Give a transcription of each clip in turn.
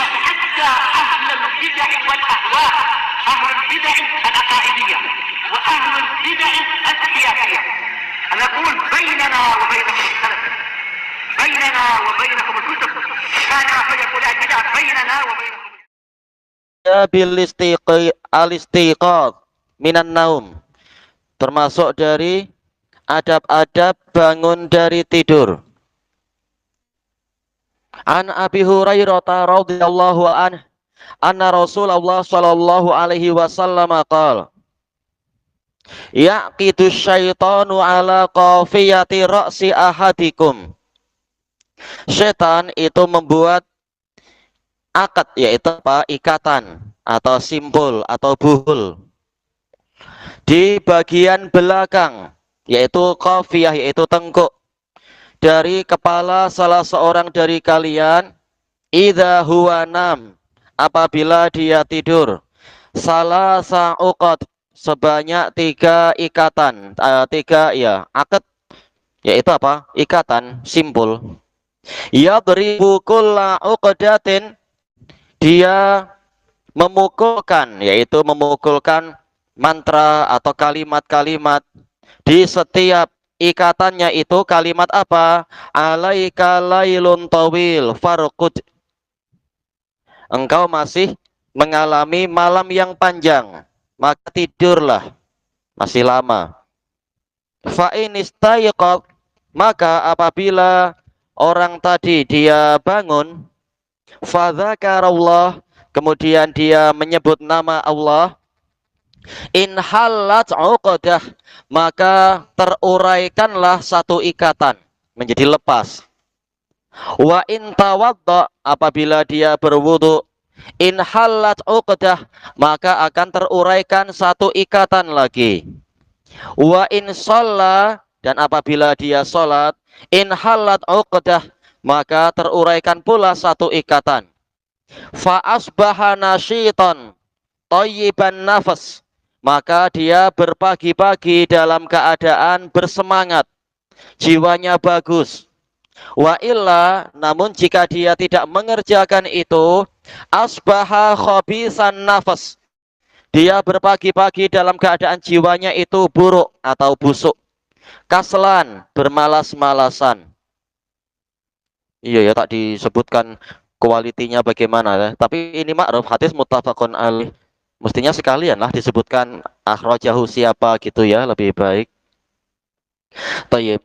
حتى أهل البدع والأهواء، أهل البدع العقائدية وأهل البدع السياسية. أنا أقول بيننا وبينكم السلف، بيننا وبينكم الكتب، كان فيقول البدع بيننا وبينكم. Al-istiqaq minan naum, termasuk dari adab-adab bangun dari tidur. An Abi Hurairah radhiyallahu anhu anna Rasulullah sallallahu alaihi wasallam qala yaqidu syaitanu ala qafiyati ra'si ahadikum. Setan itu membuat akad, yaitu apa? Ikatan atau simpul atau buhul di bagian belakang, yaitu qafiyah, yaitu tengkuk dari kepala salah seorang dari kalian, idza huwa nam, apabila dia tidur, salasa uqad, sebanyak 3 ikatan, 3 ya akad, yaitu apa? Ikatan simpul. Ya beribu kulla uqdatin, dia memukulkan, yaitu memukulkan mantra atau kalimat-kalimat di setiap ikatannya itu. Kalimat apa? Alaika lailun tawil farqud, engkau masih mengalami malam yang panjang, maka tidurlah, masih lama. Fa in istayqad, maka apabila orang tadi dia bangun, fadzakarallah, kemudian dia menyebut nama Allah, in halat uqdah, maka teruraikanlah satu ikatan menjadi lepas. Wa in tawadda, apabila dia berwudu, in halat uqdah, maka akan teruraikan satu ikatan lagi. Wa in shalla, dan apabila dia sholat, in halat uqdah, maka teruraikan pula satu ikatan. Fa asbaha nasyitan thayyiban nafas, maka dia berpagi-pagi dalam keadaan bersemangat, jiwanya bagus. Wa illa, namun jika dia tidak mengerjakan itu, asbaha khabisan nafas, dia berpagi-pagi dalam keadaan jiwanya itu buruk atau busuk, kaslan, bermalas-malasan. Iya ya, tak disebutkan kualitinya bagaimana ya. Tapi ini ma'ruf, hadis muttafaqun alaih. Mestinya sekalian lah disebutkan akhrajahu siapa gitu ya, lebih baik. Tayyib.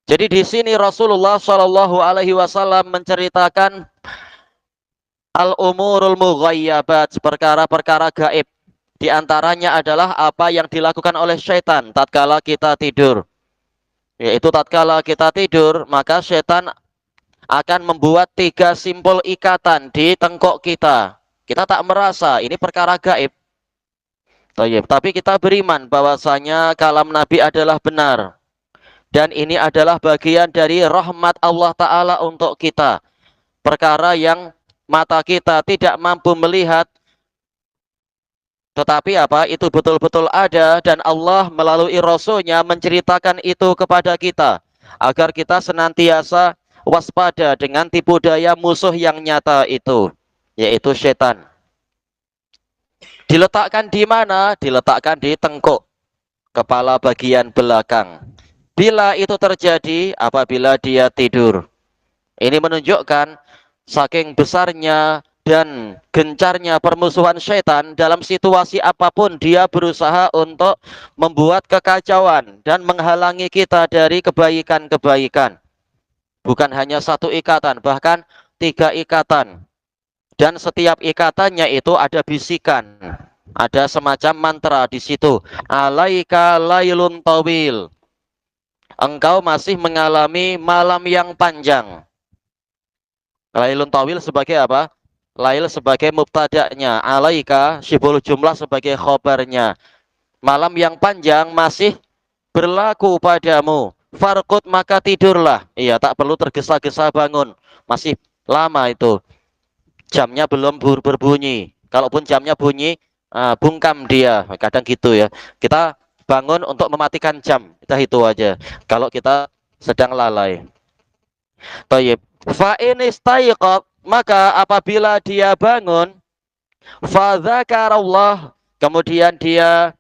Jadi di sini Rasulullah Shallallahu alaihi wasallam menceritakan al-umurul mughayyabat, perkara-perkara gaib. Di antaranya adalah apa yang dilakukan oleh syaitan tatkala kita tidur. Yaitu tatkala kita tidur, maka syaitan akan membuat 3 simpul ikatan di tengkuk kita. Kita tak merasa, ini perkara gaib. Tapi kita beriman bahwasanya kalam Nabi adalah benar. Dan ini adalah bagian dari rahmat Allah Ta'ala untuk kita. Perkara yang mata kita tidak mampu melihat, tetapi apa? Itu betul-betul ada, dan Allah melalui Rasulnya menceritakan itu kepada kita, agar kita senantiasa waspada dengan tipu daya musuh yang nyata itu, yaitu setan. Diletakkan di mana? Diletakkan di tengkuk, kepala bagian belakang. Bila itu terjadi apabila dia tidur. Ini menunjukkan saking besarnya dan gencarnya permusuhan setan, dalam situasi apapun dia berusaha untuk membuat kekacauan dan menghalangi kita dari kebaikan-kebaikan. Bukan hanya 1 ikatan, bahkan 3 ikatan. Dan setiap ikatannya itu ada bisikan, ada semacam mantra di situ. Alaika lailun tawil, engkau masih mengalami malam yang panjang. Lailun tawil sebagai apa? Lail sebagai mubtada'nya, alaika syibul jumlah sebagai khobarnya. Malam yang panjang masih berlaku padamu. Farqud, maka tidurlah. Iya, tak perlu tergesa-gesa bangun. Masih lama itu. Jamnya belum berbunyi. Kalaupun jamnya bunyi, bungkam dia. Kadang gitu ya. Kita bangun untuk mematikan jam. Kita itu aja. Kalau kita sedang lalai. Tayyib. Fa in istayqad, maka apabila dia bangun, fadzakarallah, kemudian dia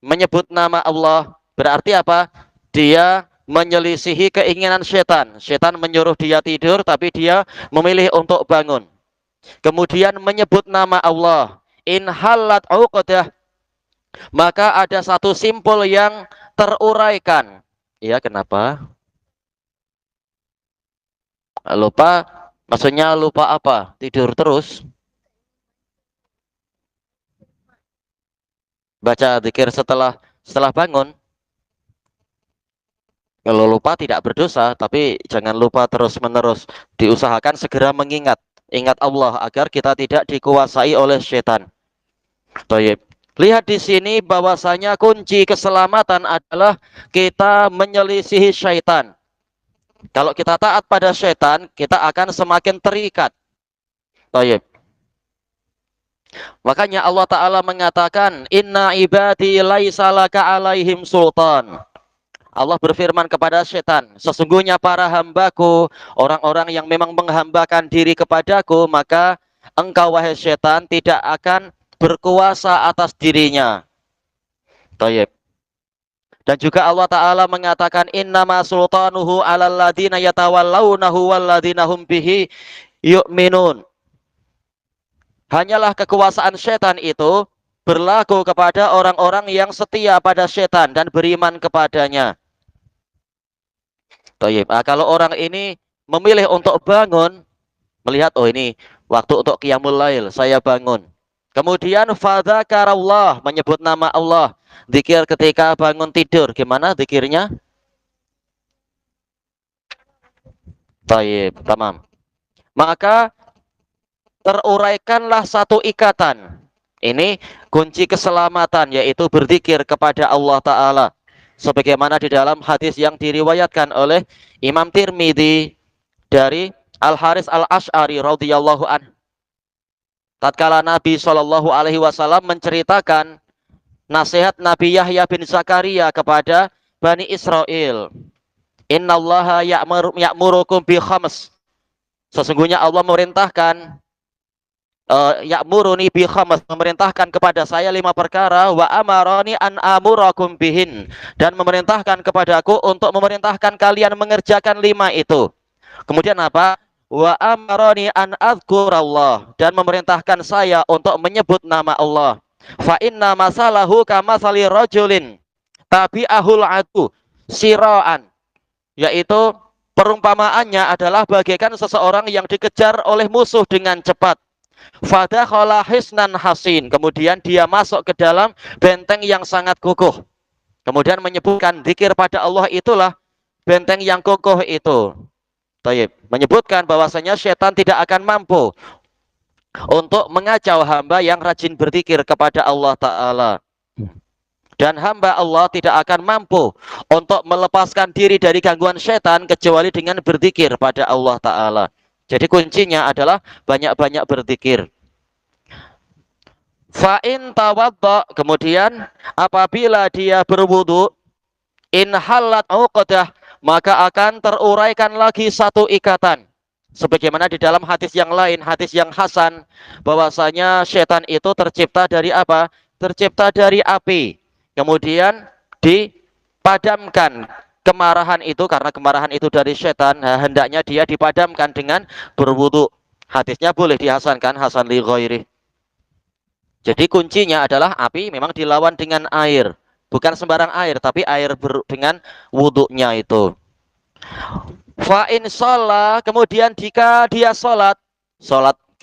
menyebut nama Allah, berarti apa? Dia menyelisihi keinginan setan. Setan menyuruh dia tidur, tapi dia memilih untuk bangun. Kemudian menyebut nama Allah. In halat uqdah, maka ada satu simpul yang teruraikan. Ya, kenapa? Lupa, maksudnya lupa apa? Tidur terus. Baca zikir setelah bangun. Kalau lupa tidak berdosa, tapi jangan lupa terus-menerus. Diusahakan segera mengingat. Ingat Allah agar kita tidak dikuasai oleh setan. Baik. Lihat di sini bahwasanya kunci keselamatan adalah kita menyelisihi syaitan. Kalau kita taat pada syaitan, kita akan semakin terikat. Baik. Makanya Allah Ta'ala mengatakan, Inna ibadi laisa laka alaihim sultan. Allah berfirman kepada setan, sesungguhnya para hambaku, orang-orang yang memang menghambakan diri kepadaku, maka engkau wahai setan tidak akan berkuasa atas dirinya. Tayyib. Dan juga Allah Ta'ala mengatakan, innama sultanuhu alal ladina yatawallawnahu walladina hum bihi yu'minun. Hanyalah kekuasaan setan itu berlaku kepada orang-orang yang setia pada setan dan beriman kepadanya. Tayyib. Kalau orang ini memilih untuk bangun, melihat, oh ini waktu untuk qiyamul lail, saya bangun. Kemudian fadzakarallah, menyebut nama Allah. Zikir ketika bangun tidur, gimana zikirnya? Tayyib, tamam. Maka teruraikanlah satu ikatan. Ini kunci keselamatan, yaitu berzikir kepada Allah Ta'ala. Sebagaimana di dalam hadis yang diriwayatkan oleh Imam Tirmidzi dari Al-Haris Al-Asy'ari radhiyallahu anhu. Tatkala Nabi Shallallahu alaihi wasallam menceritakan nasihat Nabi Yahya bin Zakaria kepada Bani Israel. Innallaha ya'murukum bi khams. Sesungguhnya Allah memerintahkan ya'muruni bi khams, memerintahkan kepada saya 5 perkara, wa amarani an amurakum bihin, dan memerintahkan kepadaku untuk memerintahkan kalian mengerjakan 5 itu. Kemudian apa? Wa amarani an adzkurallah, dan memerintahkan saya untuk menyebut nama Allah. Fa inna masalahu kamatsali rajulin tabi'ahul adu siraan, yaitu perumpamaannya adalah bagaikan seseorang yang dikejar oleh musuh dengan cepat. Fadakhala hisnan hasin, kemudian dia masuk ke dalam benteng yang sangat kokoh. Kemudian menyebutkan zikir pada Allah itulah benteng yang kokoh itu. Tayyib. Menyebutkan bahwasanya setan tidak akan mampu untuk mengacau hamba yang rajin berzikir kepada Allah Ta'ala. Dan hamba Allah tidak akan mampu untuk melepaskan diri dari gangguan setan kecuali dengan berzikir pada Allah Ta'ala. Jadi kuncinya adalah banyak-banyak berzikir. Fa'in tawadda, kemudian apabila dia berwudu, in halat uqdah, maka akan teruraikan lagi satu ikatan. Sebagaimana di dalam hadis yang lain, hadis yang hasan, bahwasanya setan itu tercipta dari apa? Tercipta dari api. Kemudian dipadamkan kemarahan itu, karena kemarahan itu dari setan, hendaknya dia dipadamkan dengan berwudu. Hadisnya boleh dihasankan, hasan li ghairi. Jadi kuncinya adalah api memang dilawan dengan air. Bukan sembarang air, tapi air dengan wudunya itu. Fa'in sholat, kemudian jika dia sholat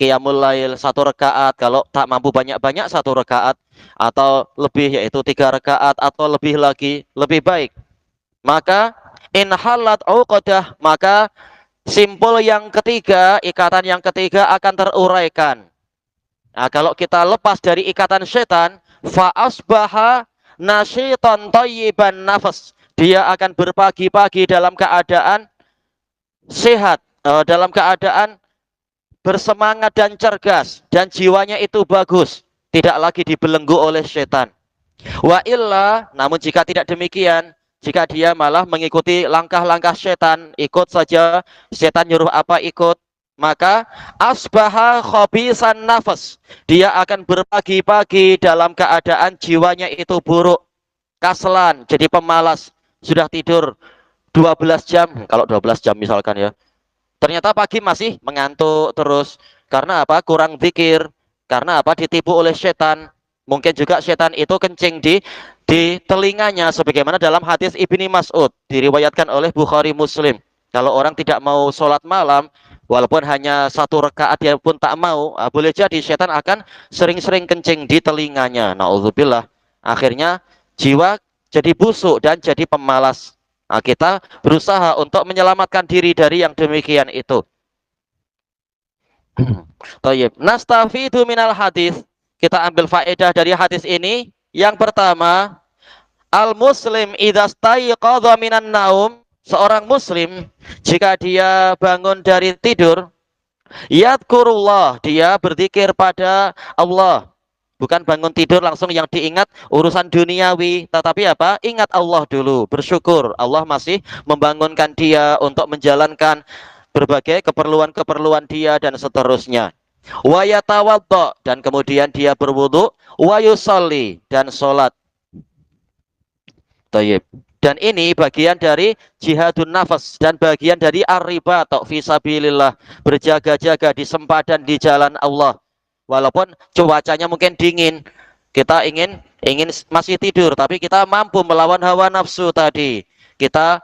qiyamul lail 1 rakaat, kalau tak mampu banyak-banyak 1 rakaat, atau lebih yaitu 3 rakaat, atau lebih lagi, lebih baik. Maka in halat uqdah, maka simpul yang ketiga, ikatan yang ketiga akan teruraikan. Nah, kalau kita lepas dari ikatan setan, fa asbaha nasyitan thayyiban nafas, dia akan berpagi-pagi dalam keadaan sehat, dalam keadaan bersemangat dan cergas, dan jiwanya itu bagus, tidak lagi dibelenggu oleh setan. Wa illa, namun jika tidak demikian, jika dia malah mengikuti langkah-langkah setan, ikut saja, setan nyuruh apa ikut, maka asbaha khobisan nafas, dia akan berpagi-pagi dalam keadaan jiwanya itu buruk, kaslan, jadi pemalas, sudah tidur 12 jam, kalau 12 jam misalkan ya, ternyata pagi masih mengantuk terus. Karena apa? Kurang zikir. Karena apa? Ditipu oleh setan. Mungkin juga setan itu kencing di telinganya, sebagaimana dalam hadis Ibni Mas'ud diriwayatkan oleh Bukhari Muslim. Kalau orang tidak mau sholat malam, walaupun hanya 1 rakaat dia pun tak mau, boleh jadi setan akan sering-sering kencing di telinganya. Nauzubillah. Akhirnya jiwa jadi busuk dan jadi pemalas. Nah, kita berusaha untuk menyelamatkan diri dari yang demikian itu. Tayyib. Nastafidu minal hadis. Kita ambil faedah dari hadis ini. Yang pertama, al-muslim idza staiqadha minan naum. Seorang muslim jika dia bangun dari tidur, yadkurullah, dia berzikir pada Allah. Bukan bangun tidur langsung yang diingat urusan duniawi, tetapi apa? Ingat Allah dulu, bersyukur Allah masih membangunkan dia untuk menjalankan berbagai keperluan-keperluan dia dan seterusnya. Wa yatawaddo, dan kemudian dia berwudu, wa yusalli, dan sholat. Tayyib. Dan ini bagian dari jihadun nafas dan bagian dari ar-riba atau fisabilillah, berjaga-jaga di sempadan di jalan Allah. Walaupun cuacanya mungkin dingin, kita ingin masih tidur, tapi kita mampu melawan hawa nafsu tadi. Kita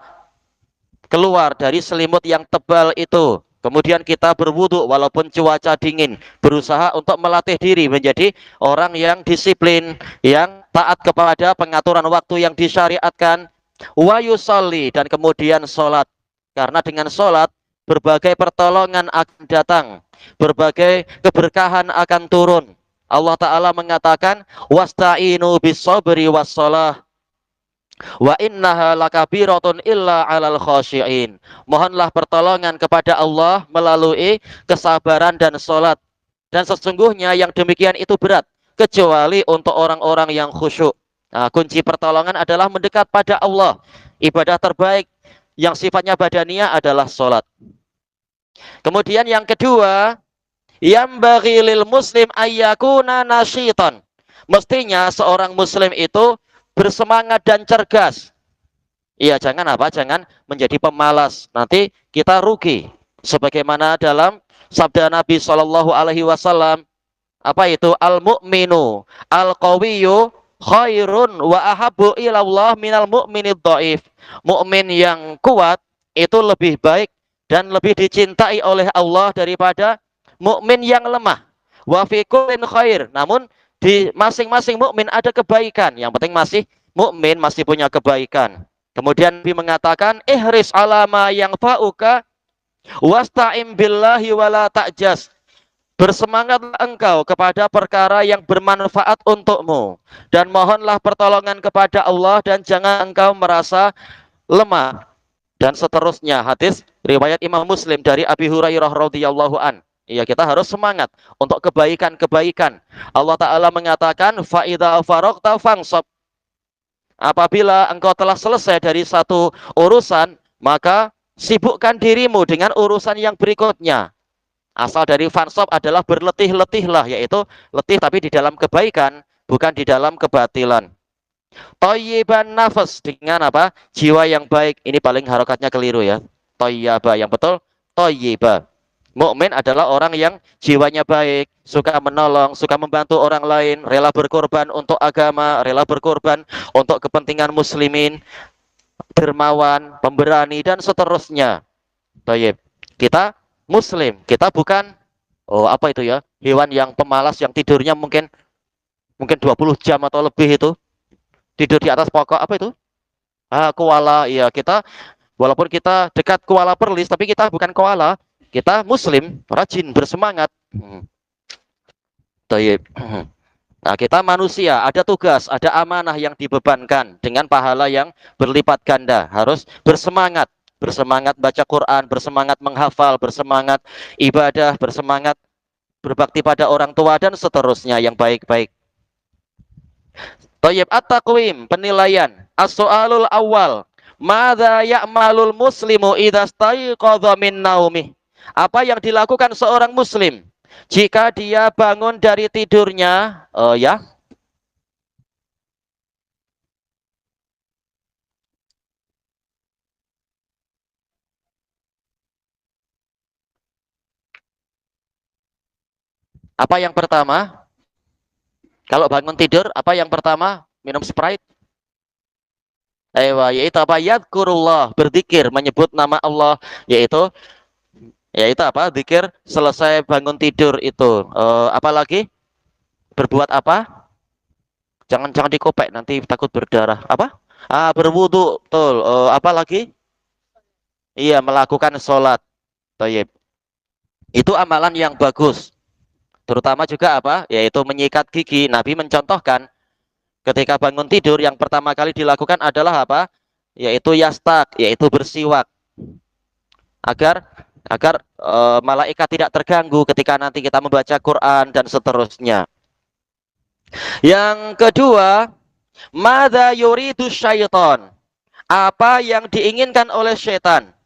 keluar dari selimut yang tebal itu. Kemudian kita berwudu walaupun cuaca dingin, berusaha untuk melatih diri menjadi orang yang disiplin, yang taat kepada pengaturan waktu yang disyariatkan. Wa yusalli, dan kemudian sholat. Karena dengan sholat berbagai pertolongan akan datang, berbagai keberkahan akan turun. Allah Ta'ala mengatakan, wasta'inu bis sabri was sholah, wa innaha lakabiratun illa 'alal khashi'in. Mohonlah pertolongan kepada Allah melalui kesabaran dan salat. Dan sesungguhnya yang demikian itu berat kecuali untuk orang-orang yang khusyuk. Nah, kunci pertolongan adalah mendekat pada Allah. Ibadah terbaik yang sifatnya badaniah adalah salat. Kemudian yang kedua, yambaghi lil muslim ayyakuna nasyitan. Mestinya seorang muslim itu bersemangat dan cergas. Iya, jangan apa? Jangan menjadi pemalas. Nanti kita rugi. Sebagaimana dalam sabda Nabi Shallallahu Alaihi Wasallam, apa itu? Al-mu'minu al-qawiyyu khairun wa ahabbu ilallah minal mu'minid dhaif. Mukmin yang kuat itu lebih baik dan lebih dicintai oleh Allah daripada mukmin yang lemah. Wa fi kullin khair. Namun di masing-masing mukmin ada kebaikan. Yang penting masih mukmin, masih punya kebaikan. Kemudian Nabi mengatakan, ihris alama yang fa'uka wasta'im billahi wala ta'jas. Bersemangatlah engkau kepada perkara yang bermanfaat untukmu, dan mohonlah pertolongan kepada Allah, dan jangan engkau merasa lemah. Dan seterusnya, hadis riwayat Imam Muslim dari Abi Hurairah radhiyallahu an. Ya, kita harus semangat untuk kebaikan-kebaikan. Allah Ta'ala mengatakan, fa'idha faraqta fansab. Apabila engkau telah selesai dari satu urusan, maka sibukkan dirimu dengan urusan yang berikutnya. Asal dari fansab adalah berletih-letihlah, yaitu letih tapi di dalam kebaikan, bukan di dalam kebatilan. Thayyiban nafas, dengan apa? Jiwa yang baik. Ini paling harokatnya keliru ya. Thayyaba, yang betul thayyiba. Mukmin adalah orang yang jiwanya baik, suka menolong, suka membantu orang lain, rela berkorban untuk agama, rela berkorban untuk kepentingan muslimin, dermawan, pemberani, dan seterusnya. Tayyib. Kita muslim, kita bukan apa itu ya, hewan yang pemalas yang tidurnya mungkin 20 jam atau lebih itu. Tidur di atas pokok, apa itu? Koala. Ya, kita walaupun kita dekat koala perlis, tapi kita bukan koala. Kita muslim, rajin, bersemangat. Nah, kita manusia, ada tugas, ada amanah yang dibebankan dengan pahala yang berlipat ganda. Harus bersemangat, bersemangat baca Quran, bersemangat menghafal, bersemangat ibadah, bersemangat berbakti pada orang tua, dan seterusnya yang baik-baik. Thayyib, at-taqwim, penilaian. As-so'alul awal, madza ya'malul muslimu idza staiqadha min naumih. Apa yang dilakukan seorang muslim jika dia bangun dari tidurnya? Ya, apa yang pertama? Kalau bangun tidur, apa yang pertama? Minum Sprite. Yaitu apa? Yadkurullah, berzikir, menyebut nama Allah, yaitu apa? Zikir selesai bangun tidur itu. Apa lagi? Berbuat apa? Jangan dikopek, nanti takut berdarah. Apa? Berwudu, betul. Apa lagi? Iya, melakukan sholat. Tayyib. Itu amalan yang bagus. Terutama juga apa? Yaitu menyikat gigi. Nabi mencontohkan ketika bangun tidur yang pertama kali dilakukan adalah apa? Yaitu yastak, yaitu bersiwak agar agar malaikat tidak terganggu ketika nanti kita membaca Quran dan seterusnya. Yang kedua, madza yuridu syaiton? Apa yang diinginkan oleh setan?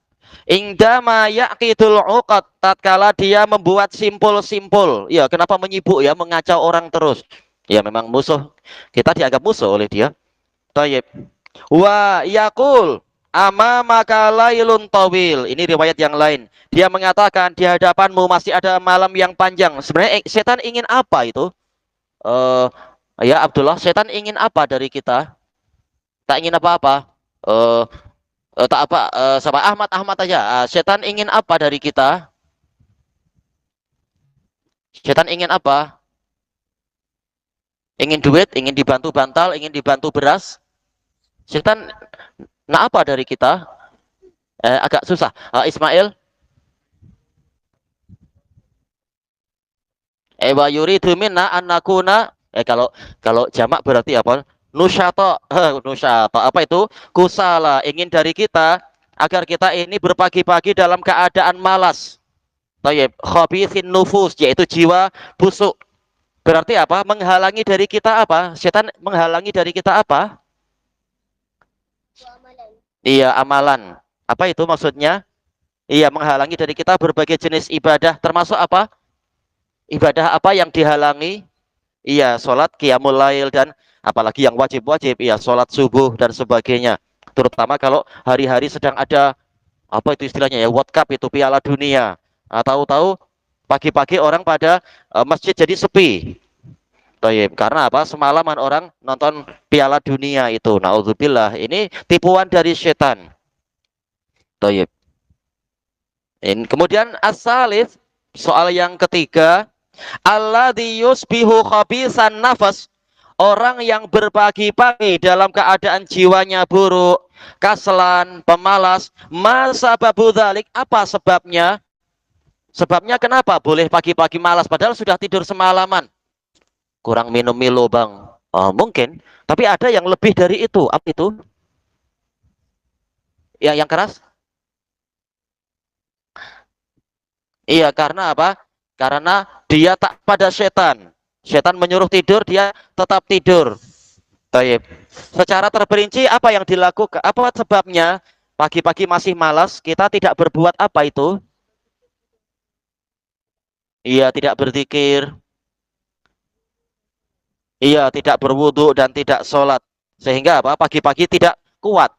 Indama yaqidul uqad, tatkala dia membuat simpul-simpul. Ya, kenapa menyibuk ya, mengacau orang terus? Ya memang musuh. Kita dianggap musuh oleh dia. Tayyib. Wa yaqul amamaka lailun tawil. Ini riwayat yang lain. Dia mengatakan di hadapanmu masih ada malam yang panjang. Sebenarnya setan ingin apa itu? Eh ya Abdullah, setan ingin apa dari kita? Tak ingin apa-apa. Eh tak apa, sama Ahmad aja. Setan ingin apa dari kita? Setan ingin apa? Ingin duit, ingin dibantu bantal, ingin dibantu beras. Setan nak apa dari kita? Agak susah. Ismail, wa yuridu minna an nakuna, kalau kalau jamak berarti apa? Nusyato. Nusyato. Apa itu? Kusala, ingin dari kita agar kita ini berpagi-pagi dalam keadaan malas. Tayyib, khabithin nufus, yaitu jiwa busuk. Berarti apa? Menghalangi dari kita apa? Setan menghalangi dari kita apa? Iya, amalan. Apa itu maksudnya? Iya, menghalangi dari kita berbagai jenis ibadah, termasuk apa? Ibadah apa yang dihalangi? Iya, sholat, qiyamul lail, dan apalagi yang wajib-wajib, iya, sholat subuh dan sebagainya. Terutama kalau hari-hari sedang ada, apa itu istilahnya ya, World Cup itu, Piala Dunia. Tahu-tahu pagi-pagi orang pada masjid jadi sepi. Tayyib. Karena apa? Semalaman orang nonton Piala Dunia itu. Naudzubillah. Ini tipuan dari setan. Tayyib. Kemudian as-salis, soal yang ketiga, alladzi yusbihu khabisan nafas, orang yang berpagi-pagi dalam keadaan jiwanya buruk, kaslan, pemalas. Masa babu dzalik, apa sebabnya? Sebabnya kenapa boleh pagi-pagi malas padahal sudah tidur semalaman? Kurang minum Milo, Bang. Mungkin, tapi ada yang lebih dari itu. Apa itu? Ya, yang keras? Iya, karena apa? Karena dia tak pada setan. Setan menyuruh tidur, dia tetap tidur. Baik. Secara terperinci apa yang dilakukan? Apa sebabnya? Pagi-pagi masih malas, kita tidak berbuat apa itu? Iya, tidak berzikir. Iya, tidak berwudu dan tidak sholat. Sehingga apa? Pagi-pagi tidak kuat.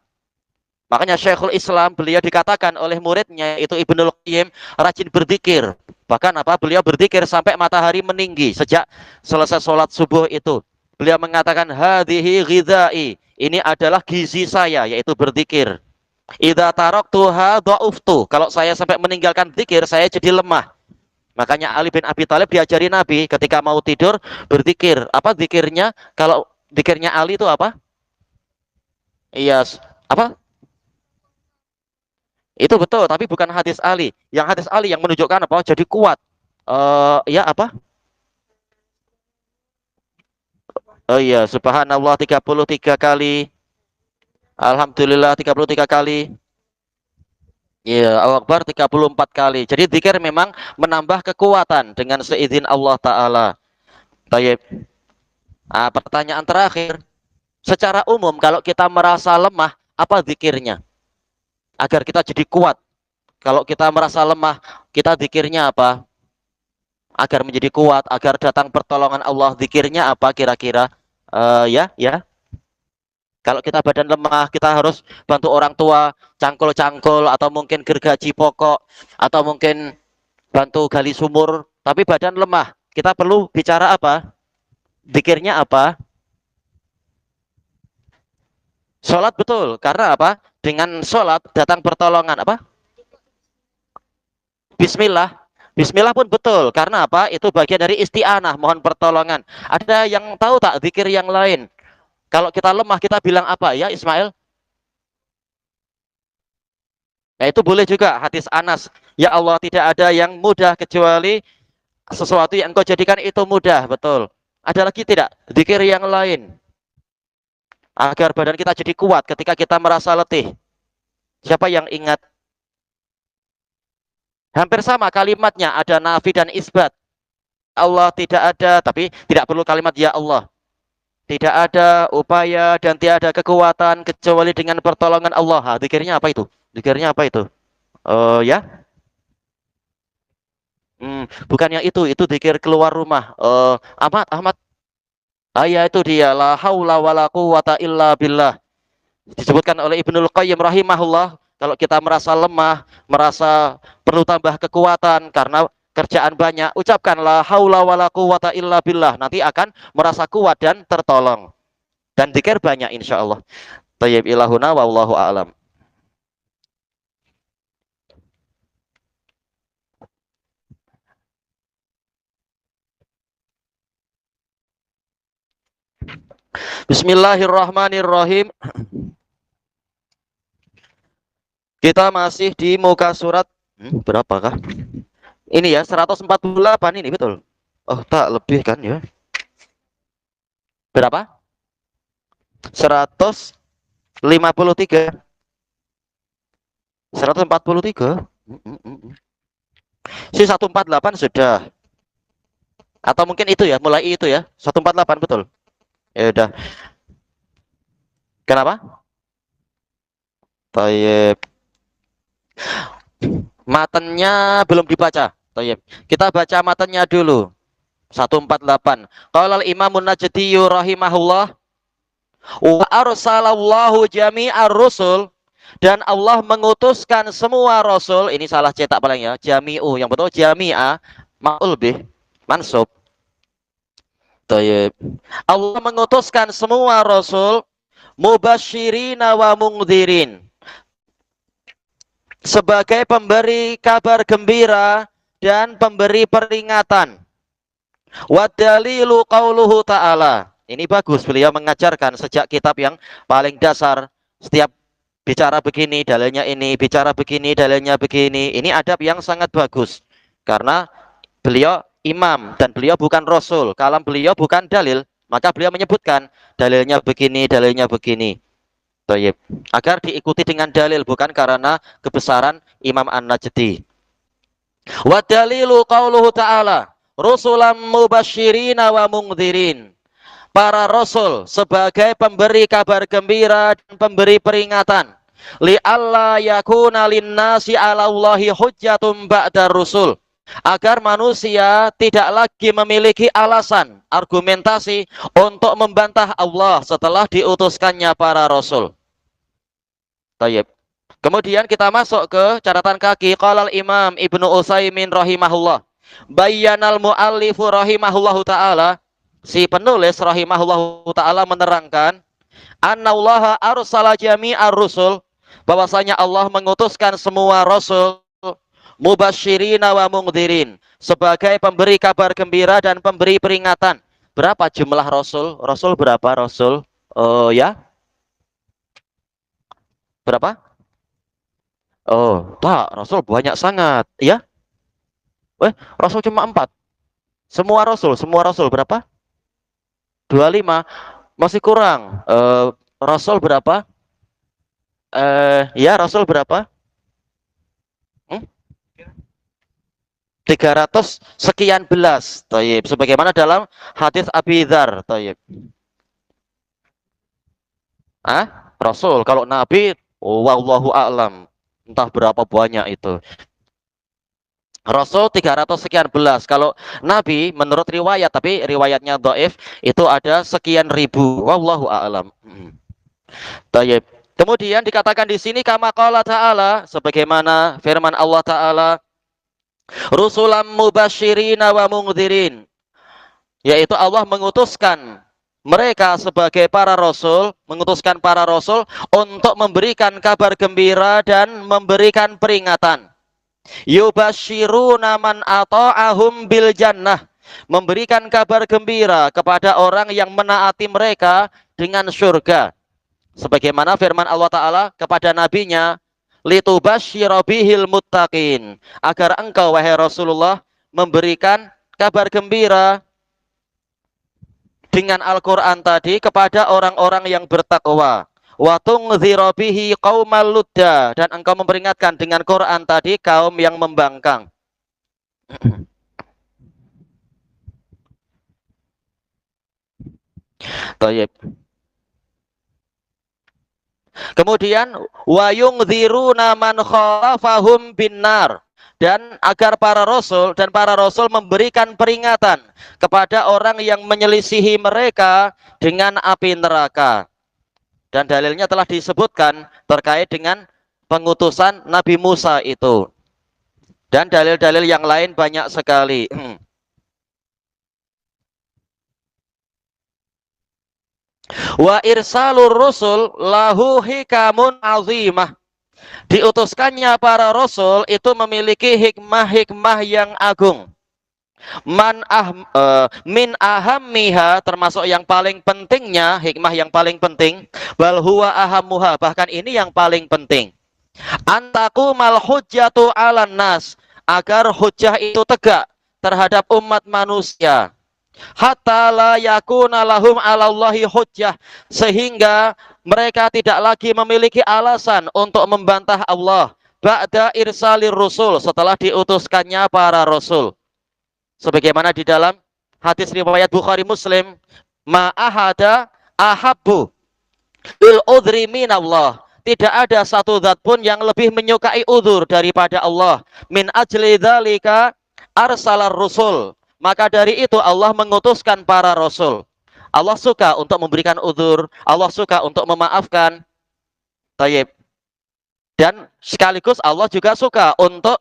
Makanya Syekhul Islam, beliau dikatakan oleh muridnya itu Ibnul Qayyim, rajin berzikir. Bahkan apa? Beliau berzikir sampai matahari meninggi sejak selesai sholat subuh itu. Beliau mengatakan hadhihi ghidai, ini adalah gizi saya, yaitu berzikir. Idza taraktuha dha'uftu. Kalau saya sampai meninggalkan zikir, saya jadi lemah. Makanya Ali bin Abi Thalib diajari Nabi ketika mau tidur berzikir. Apa zikirnya? Kalau zikirnya Ali itu apa? Iya, apa? Itu betul, tapi bukan hadis Ali. Yang hadis Ali yang menunjukkan apa? Jadi kuat. Ya apa? Oh iya, subhanallah 33 kali. Alhamdulillah 33 kali. Iya, Allahu Akbar 34 kali. Jadi zikir memang menambah kekuatan dengan seizin Allah Ta'ala. Baik. Pertanyaan terakhir. Secara umum kalau kita merasa lemah, apa zikirnya? Agar kita jadi kuat. Kalau kita merasa lemah, kita zikirnya apa? Agar menjadi kuat, agar datang pertolongan Allah, zikirnya apa kira-kira? Ya. Kalau kita badan lemah, kita harus bantu orang tua, cangkul-cangkul, atau mungkin gergaji pokok, atau mungkin bantu gali sumur. Tapi badan lemah, kita perlu bicara apa? Zikirnya apa? Sholat betul. Karena apa? Dengan sholat datang pertolongan apa? Bismillah. Bismillah pun betul. Karena apa? Itu bagian dari isti'anah, mohon pertolongan. Ada yang tahu tak zikir yang lain? Kalau kita lemah, kita bilang apa ya, Ismail? Ya, itu boleh juga. Hadis Anas. Ya Allah, tidak ada yang mudah kecuali sesuatu yang engkau jadikan itu mudah. Betul. Ada lagi tidak? Zikir yang lain. Agar badan kita jadi kuat ketika kita merasa letih. Siapa yang ingat? Hampir sama kalimatnya. Ada nafi dan isbat. Allah tidak ada, tapi tidak perlu kalimat ya Allah. Tidak ada upaya dan tiada kekuatan kecuali dengan pertolongan Allah. Ha, zikirnya apa itu? Zikirnya apa itu? Ya, bukan yang itu zikir keluar rumah. Ahmad. Ya itu dia. La haula wala quwata illa billah. Disebutkan oleh Ibnul Qayyim rahimahullah, kalau kita merasa lemah, merasa perlu tambah kekuatan karena kerjaan banyak, ucapkan la haula wala quwata illa billah. Nanti akan merasa kuat dan tertolong. Dan zikir banyak insya Allah. Tayyib ilahuna wallahu a'lam. Bismillahirrahmanirrahim. Kita masih di muka surat berapakah? Ini ya 148 ini betul. Oh, tak lebih kan ya. Berapa? 153. 143. Si 148 sudah. Atau mungkin itu ya, mulai itu ya. 148 betul. Ya udah. Kenapa? Tayyib. Matennya belum dibaca. Tayyib. Kita baca matennya dulu. 148. Qala al-Imamun Najdi rahimahullah wa arsalallahu jami'ar rusul, dan Allah mengutuskan semua rasul. Ini salah cetak paling ya. Jami'u, yang betul jami'a ma'ul bih mansub. Tayyib. Allah mengutuskan semua rasul mubasyirina wa mungdzirin, sebagai pemberi kabar gembira dan pemberi peringatan. Wa dalilu qauluhu ta'ala. Ini bagus, beliau mengajarkan sejak kitab yang paling dasar. Setiap bicara begini, dalilnya ini, bicara begini, dalilnya begini. Ini adab yang sangat bagus. Karena beliau imam dan beliau bukan rasul. Kalam beliau bukan dalil, maka beliau menyebutkan dalilnya begini, dalilnya begini. Tayyib. Agar diikuti dengan dalil, bukan karena kebesaran Imam An-Najdi. Wa dalilu qauluhu ta'ala rusulam mubasyirina wa mungdzirin. Para rasul sebagai pemberi kabar gembira dan pemberi peringatan. Li alla yakuna linnasi 'ala Allahi hujjatum ba'da rusul. Agar manusia tidak lagi memiliki alasan, argumentasi untuk membantah Allah setelah diutuskannya para rasul. Tayyib. Kemudian kita masuk ke catatan kaki. Qala al-Imam Ibnu Utsaimin rahimahullah. Bayyanal muallifu rahimahullahu taala, si penulis rahimahullahu taala menerangkan, annallaha arsala jami'ar rusul, bahwasanya Allah mengutuskan semua rasul mubasyirina wa mungdzirin, sebagai pemberi kabar gembira dan pemberi peringatan. Berapa jumlah rasul? Rasul berapa rasul? Ya. Berapa? Oh, tak, rasul banyak sangat, ya. Rasul cuma 4. Semua rasul berapa? 25. Masih kurang. Rasul berapa? Ya, rasul berapa? 300 sekian belas. Tayyib. Sebagaimana dalam hadis Abi Dzar. Tayyib. Rasul. Kalau Nabi, wallahu a'lam. Entah berapa banyak itu. Rasul 300 sekian belas. Kalau Nabi menurut riwayat, tapi riwayatnya dhaif, itu ada sekian ribu. Wallahu a'lam. Tayyib. Kemudian dikatakan di sini kama qala ta'ala, sebagaimana firman Allah Ta'ala, rusulam mubasyirina wa mungdzirin, yaitu Allah mengutuskan mereka sebagai para rasul, mengutuskan para rasul untuk memberikan kabar gembira dan memberikan peringatan. Yubasyiruna man ata'ahum bil jannah, memberikan kabar gembira kepada orang yang menaati mereka dengan surga. Sebagaimana firman Allah Ta'ala kepada nabinya, litubasyira bihil muttaqin, agar engkau wahai Rasulullah memberikan kabar gembira dengan Al-Quran tadi kepada orang-orang yang bertakwa. Wa tungdzira bihi qaumal ludda, dan engkau memperingatkan dengan Quran tadi kaum yang membangkang. Tayyib. Kemudian wa yungdziruna man khalafahum binnar, dan agar para rasul memberikan peringatan kepada orang yang menyelisihi mereka dengan api neraka. Dan dalilnya telah disebutkan terkait dengan pengutusan Nabi Musa itu. Dan dalil-dalil yang lain banyak sekali. Wa irsalur rusul lahu hikamun azimah. Diutuskannya para rasul itu memiliki hikmah-hikmah yang agung. Min ahammiha, termasuk yang paling pentingnya, hikmah yang paling penting, bal huwa ahammuha, bahkan ini yang paling penting. Antaqumal hujjatu 'alan nas, agar hujjah itu tegak terhadap umat manusia. Hatta la yakuna lahum 'alallahi hujjah, sehingga mereka tidak lagi memiliki alasan untuk membantah Allah ba'da irsalir rusul, setelah diutuskannya para rasul. Sebagaimana di dalam hadis riwayat Bukhari Muslim, ma ahada ahabbu bil udhri minallah, tidak ada satu zat pun yang lebih menyukai udzur daripada Allah. Min ajli dzalika arsalar rusul, maka dari itu Allah mengutuskan para rasul. Allah suka untuk memberikan udzur, Allah suka untuk memaafkan. Tayyib. Dan sekaligus Allah juga suka untuk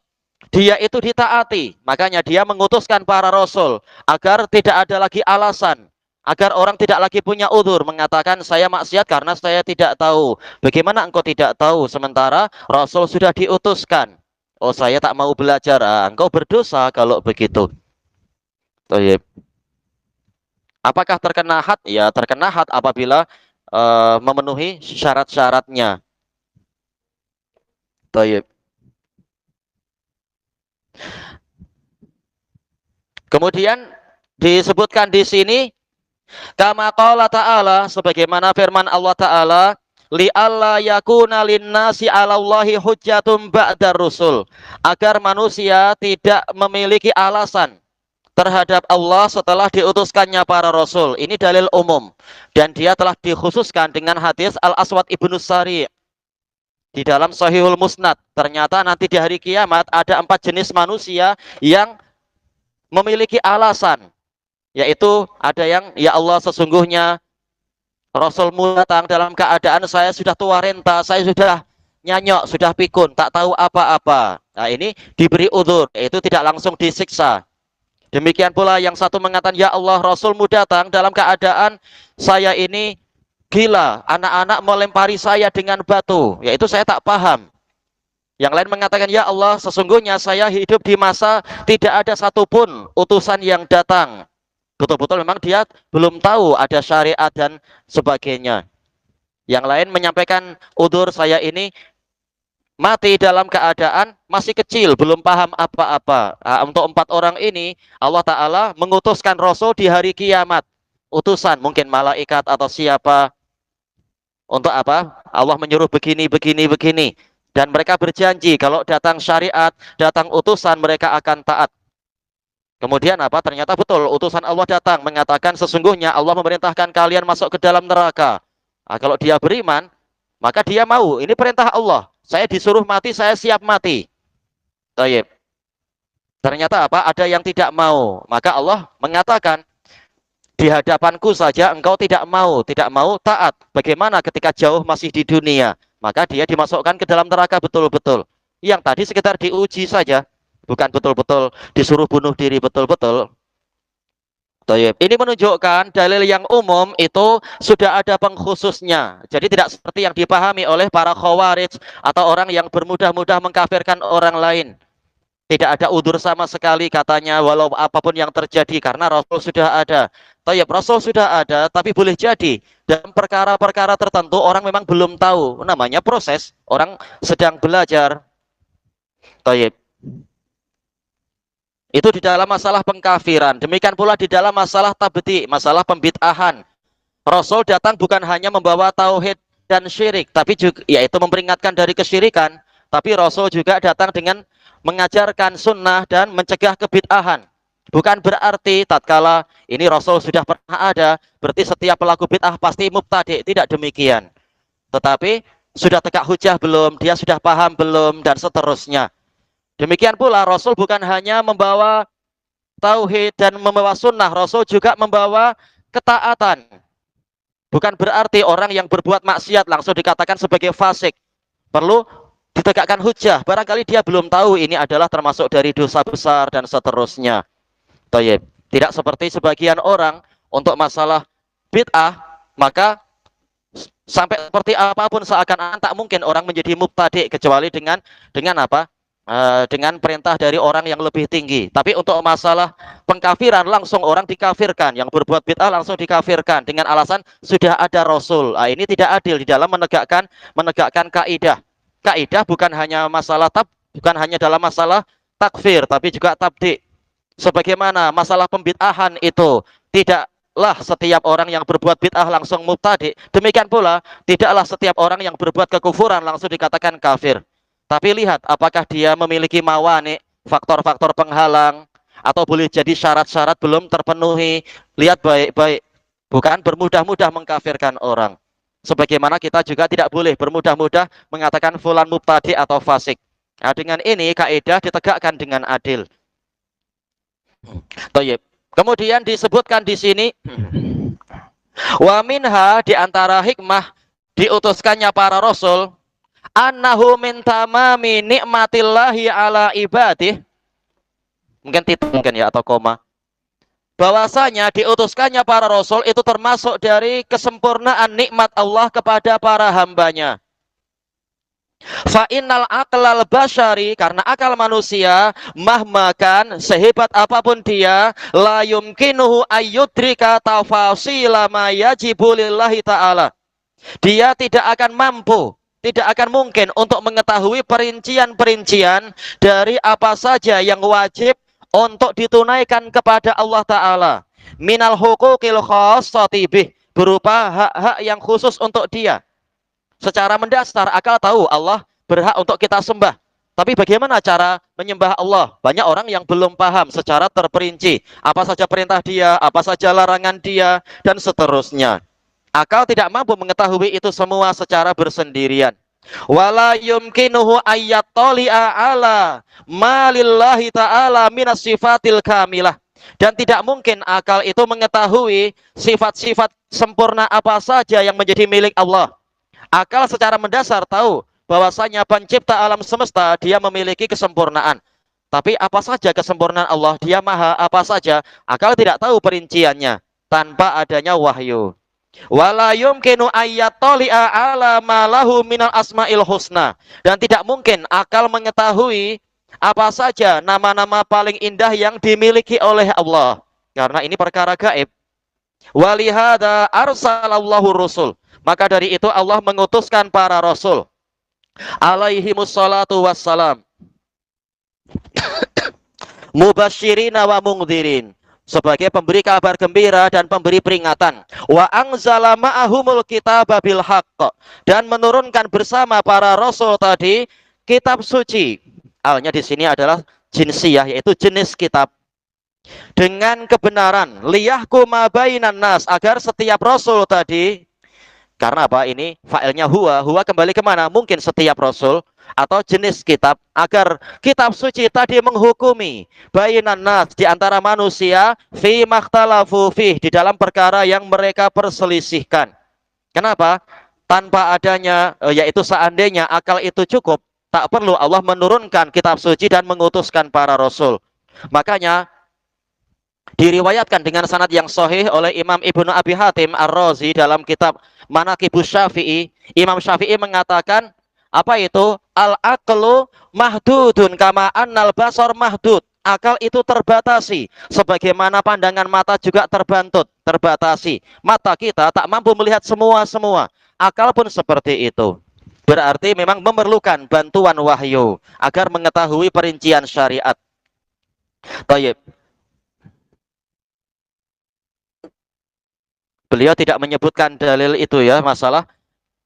dia itu ditaati. Makanya dia mengutuskan para rasul agar tidak ada lagi alasan, agar orang tidak lagi punya udzur mengatakan saya maksiat karena saya tidak tahu. Bagaimana engkau tidak tahu sementara rasul sudah diutuskan? Oh, saya tak mau belajar. Engkau berdosa kalau begitu. Tayyib. Apakah terkena had? Ya, terkena had apabila memenuhi syarat-syaratnya. Tayyib. Kemudian disebutkan di sini kama qala ta'ala, sebagaimana firman Allah Ta'ala, li alla yakuna linnasi 'alallahi hujjatun ba'dar rusul, agar manusia tidak memiliki alasan terhadap Allah setelah diutuskannya para rasul. Ini dalil umum dan dia telah dikhususkan dengan hadis Al-Aswad Ibnu Sari di dalam Sahihul Musnad. Ternyata nanti di hari kiamat ada 4 jenis manusia yang memiliki alasan, yaitu ada yang, ya Allah, sesungguhnya Rasulmu datang dalam keadaan saya sudah tua renta, saya sudah nyanyok, sudah pikun, tak tahu apa-apa. Nah, ini diberi udzur, yaitu tidak langsung disiksa. Demikian pula yang satu mengatakan, ya Allah, Rasulmu datang dalam keadaan saya ini gila, anak-anak melempari saya dengan batu, yaitu saya tak paham. Yang lain mengatakan, ya Allah, sesungguhnya saya hidup di masa tidak ada satupun utusan yang datang. Betul-betul memang dia belum tahu ada syariat dan sebagainya. Yang lain menyampaikan udzur, saya ini mati dalam keadaan masih kecil, belum paham apa-apa. Nah, untuk 4 orang ini Allah Ta'ala mengutuskan Rasul di hari kiamat. Utusan mungkin malaikat atau siapa. Untuk apa? Allah menyuruh begini, begini, begini. Dan mereka berjanji kalau datang syariat, datang utusan, mereka akan taat. Kemudian apa? Ternyata betul, utusan Allah datang mengatakan sesungguhnya Allah memerintahkan kalian masuk ke dalam neraka. Nah, kalau dia beriman, maka dia mau. Ini perintah Allah. saya disuruh mati, saya siap mati. Taib. Ternyata apa? Ada yang tidak mau. Maka Allah mengatakan, di hadapanku saja engkau tidak mau taat. Bagaimana ketika jauh masih di dunia? Maka dia dimasukkan ke dalam neraka betul-betul. Yang tadi sekitar diuji saja, bukan betul-betul disuruh bunuh diri betul-betul. Ini menunjukkan dalil yang umum itu sudah ada pengkhususnya. Jadi tidak seperti yang dipahami oleh para khawarij atau orang yang bermudah-mudah mengkafirkan orang lain. Tidak ada udur sama sekali katanya walau apapun yang terjadi karena Rasul sudah ada. Rasul sudah ada, tapi boleh jadi dalam perkara-perkara tertentu orang memang belum tahu. Namanya proses, orang sedang belajar. Tayyib. Itu di dalam masalah pengkafiran. Demikian pula di dalam masalah tabdi, masalah pembid'ahan. Rasul datang bukan hanya membawa tauhid dan syirik, tapi juga yaitu memperingatkan dari kesyirikan. Tapi Rasul juga datang dengan mengajarkan sunnah dan mencegah kebid'ahan. Bukan berarti tatkala ini Rasul sudah pernah ada, berarti setiap pelaku bid'ah pasti mubtadi'. Tidak demikian. Tetapi sudah tegak hujah belum, dia sudah paham belum, dan seterusnya. Demikian pula Rasul bukan hanya membawa tauhid dan membawa sunnah, Rasul juga membawa ketaatan. Bukan berarti orang yang berbuat maksiat langsung dikatakan sebagai fasik. Perlu ditegakkan hujah. Barangkali dia belum tahu ini adalah termasuk dari dosa besar dan seterusnya. Tayyib. Tidak seperti sebagian orang untuk masalah bid'ah, maka sampai seperti apapun seakan-akan tak mungkin orang menjadi mubtadi' kecuali dengan apa? Dengan perintah dari orang yang lebih tinggi. Tapi untuk masalah pengkafiran langsung orang dikafirkan, yang berbuat bid'ah langsung dikafirkan dengan alasan sudah ada Rasul. Ini tidak adil di dalam menegakkan kaidah. Kaidah bukan hanya dalam masalah takfir, tapi juga tabdi'. Sebagaimana masalah pembid'ahan itu tidaklah setiap orang yang berbuat bid'ah langsung mubtadi'. Demikian pula tidaklah setiap orang yang berbuat kekufuran langsung dikatakan kafir. Tapi lihat apakah dia memiliki mawani, faktor-faktor penghalang, atau boleh jadi syarat-syarat belum terpenuhi. Lihat baik-baik, bukan bermudah-mudah mengkafirkan orang. Sebagaimana kita juga tidak boleh bermudah-mudah mengatakan fulan mubtadi atau fasik. Nah, dengan ini kaidah ditegakkan dengan adil. Tayyib. Kemudian disebutkan di sini wa minha, di antara hikmah diutuskannya para rasul, annahu min tamami nikmatillahi ala ibadih. Mungkin titik mungkin ya, atau koma. Bahwasanya diutuskannya para rasul itu termasuk dari kesempurnaan nikmat Allah kepada para hambanya. Fa innal aqlal basyari, karena akal manusia mahmakan sehebat apapun dia, la yumkinuhu ayyudrika tafasila ma yajibu lillahi ta'ala. Dia tidak akan mampu, tidak akan mungkin untuk mengetahui perincian-perincian dari apa saja yang wajib untuk ditunaikan kepada Allah Ta'ala. Minal huquqil khassati bih, berupa hak-hak yang khusus untuk dia. Secara mendasar akal tahu Allah berhak untuk kita sembah. Tapi bagaimana cara menyembah Allah? Banyak orang yang belum paham secara terperinci. Apa saja perintah dia, apa saja larangan dia, dan seterusnya. Akal tidak mampu mengetahui itu semua secara bersendirian. Wala yumkinuhu ayyattali'a ala ma lillahi ta'ala minas sifatil kamilah. Dan tidak mungkin akal itu mengetahui sifat-sifat sempurna apa saja yang menjadi milik Allah. Akal secara mendasar tahu bahwasanya pencipta alam semesta dia memiliki kesempurnaan. Tapi apa saja kesempurnaan Allah, dia maha apa saja, akal tidak tahu perinciannya tanpa adanya wahyu. Wala yumkinu ayyattali'a ala ma lahu minal asma'il husna. Dan tidak mungkin akal mengetahui apa saja nama-nama paling indah yang dimiliki oleh Allah, karena ini perkara gaib. Walihada arsalallahu rusul. Maka dari itu Allah mengutuskan para rasul alaihimus salatu wassalam mubasyirina wa mungdzirin, sebagai pemberi kabar gembira dan pemberi peringatan. Wa anzala ma'ahumul kitaba bil haqq, dan menurunkan bersama para rasul tadi kitab suci. Alnya di sini adalah jinsiyah, yaitu jenis kitab, dengan kebenaran. Liyahkuma bainan nas, agar setiap rasul tadi Karena apa? Ini failnya huwa. Huwa kembali kemana? Mungkin setiap rasul atau jenis kitab, agar kitab suci tadi menghukumi bainan nas, di antara manusia, fi makhtalafu fih, di dalam perkara yang mereka perselisihkan. Kenapa? Tanpa adanya, yaitu seandainya akal itu cukup, tak perlu Allah menurunkan kitab suci dan mengutuskan para rasul. Makanya diriwayatkan dengan sanad yang sahih oleh Imam Ibnu Abi Hatim Ar-Razi dalam kitab Manaqibus Syafi'i. Imam Syafi'i mengatakan, apa itu? Al-aqlu mahdudun kama annal basar mahdud. Akal itu terbatasi, sebagaimana pandangan mata juga terbatasi. Mata kita tak mampu melihat semua. Akal pun seperti itu. Berarti memang memerlukan bantuan wahyu agar mengetahui perincian syariat. Tayyib. Beliau tidak menyebutkan dalil itu ya, masalah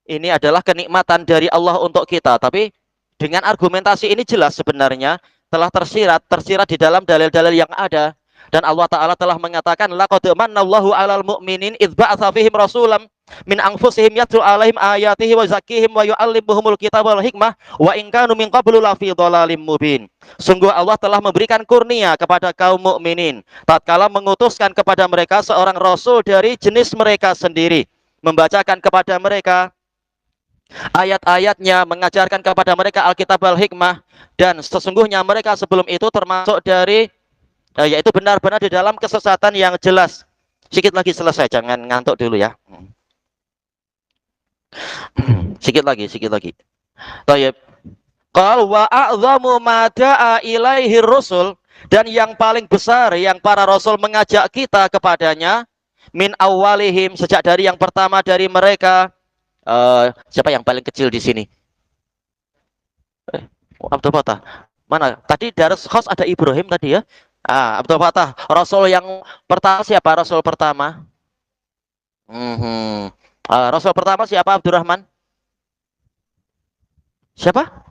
ini adalah kenikmatan dari Allah untuk kita. Tapi dengan argumentasi ini jelas sebenarnya telah tersirat di dalam dalil-dalil yang ada. Dan Allah Ta'ala telah mengatakan, laqad manallahu 'alal mu'minin idz ba'atsa fihim rasulam min anfusihim yatlu 'alaihim ayatihi wa zakkihim wa yu'allimuhumul kitaba wal hikmah wa in kanu min qablu lafi dhalalim mubin. Sungguh Allah telah memberikan kurnia kepada kaum mukminin tatkala mengutuskan kepada mereka seorang rasul dari jenis mereka sendiri, membacakan kepada mereka ayat-ayatnya, mengajarkan kepada mereka Alkitab wal hikmah, dan sesungguhnya mereka sebelum itu termasuk dari yaitu benar-benar di dalam kesesatan yang jelas. Sedikit lagi selesai, jangan ngantuk dulu ya. Sedikit lagi. Tayyib. Qal wa a'zamu ma da'a ilaihi rusul, dan yang paling besar yang para rasul mengajak kita kepadanya, min awalihim, sejak dari yang pertama dari mereka. Siapa yang paling kecil di sini? Abdul Fatah. Mana? Tadi dari host ada Ibrahim tadi ya. Abdul Fatah. Rasul yang pertama siapa? Rasul pertama. Rasul pertama siapa, Abdurrahman? Siapa?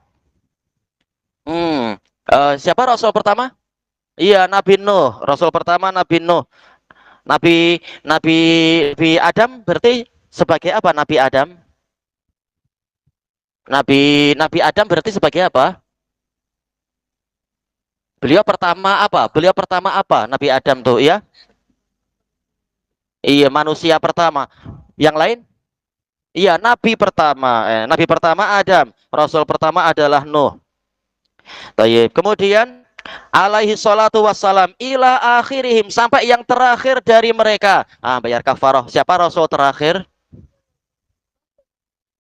Siapa Rasul pertama? Iya, Nabi Nuh. Rasul pertama Nabi Nuh. Nabi Adam berarti sebagai apa Nabi Adam? Nabi Adam berarti sebagai apa? Beliau pertama apa? Nabi Adam tuh ya? Iya, manusia pertama. Yang lain? Iya, nabi pertama. Nabi pertama Adam, rasul pertama adalah Nuh. Tayyib. Kemudian alaihi salatu wassalam ila akhirihim, sampai yang terakhir dari mereka. Bayar kafarah. Siapa rasul terakhir?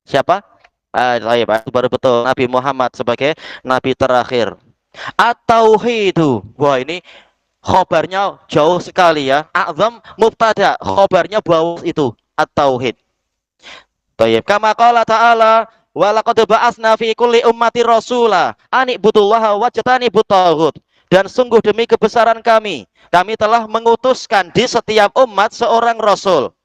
Siapa? Tayyib. Baru betul, Nabi Muhammad sebagai nabi terakhir. At-tauhidu. Wah, ini khobarnya jauh sekali ya. A'zam mubtada, khobarnya bawah itu. At-tauhid. Tayyib. Kama qala ta'ala, wa laqad ba'atsna fi kulli ummati rasula an ibudullaha wajtanibut taghut. Dan sungguh demi kebesaran kami telah mengutuskan di setiap umat seorang rasul.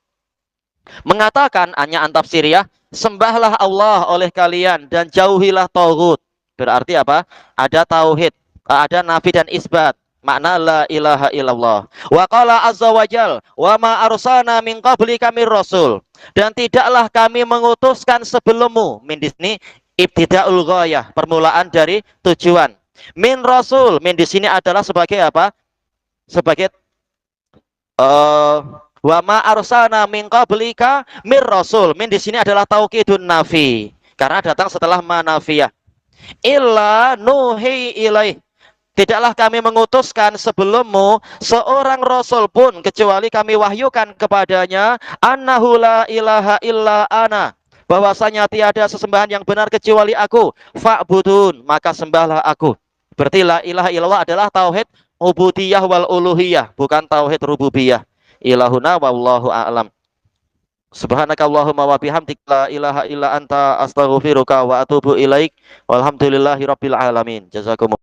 Mengatakan, hanya antafsir ya, sembahlah Allah oleh kalian dan jauhilah taghut. Berarti apa? Ada tauhid, ada nafi dan isbat. Makna la ilaha illallah. Wa qala azza wa jal, wa ma arsalna min qablika mir rasul. Dan tidaklah kami mengutuskan sebelummu. Min di sini ibtidaul ghayah, permulaan dari tujuan. Min rasul, min di sini adalah sebagai apa? Sebagai wa ma arsalna min qablika mir rasul. Min di sini adalah taukidun nafi, karena datang setelah manafiyah. Illa nuhi ilaih, tidaklah kami mengutuskan sebelummu seorang rasul pun kecuali kami wahyukan kepadanya annahu la ilaha illa ana, bahwasanya tiada sesembahan yang benar kecuali aku, fa'budun, maka sembahlah aku. Berarti la ilaha illallah adalah tauhid ubudiyah wal uluhiyah, bukan tauhid rububiyah. Ilahuna wallahu a'lam. Subhanakallahumma wa bihamdika la ilaha illa anta astaghfiruka wa atubu ilaik. Walhamdulillahi rabbil alamin. Jazakumullah.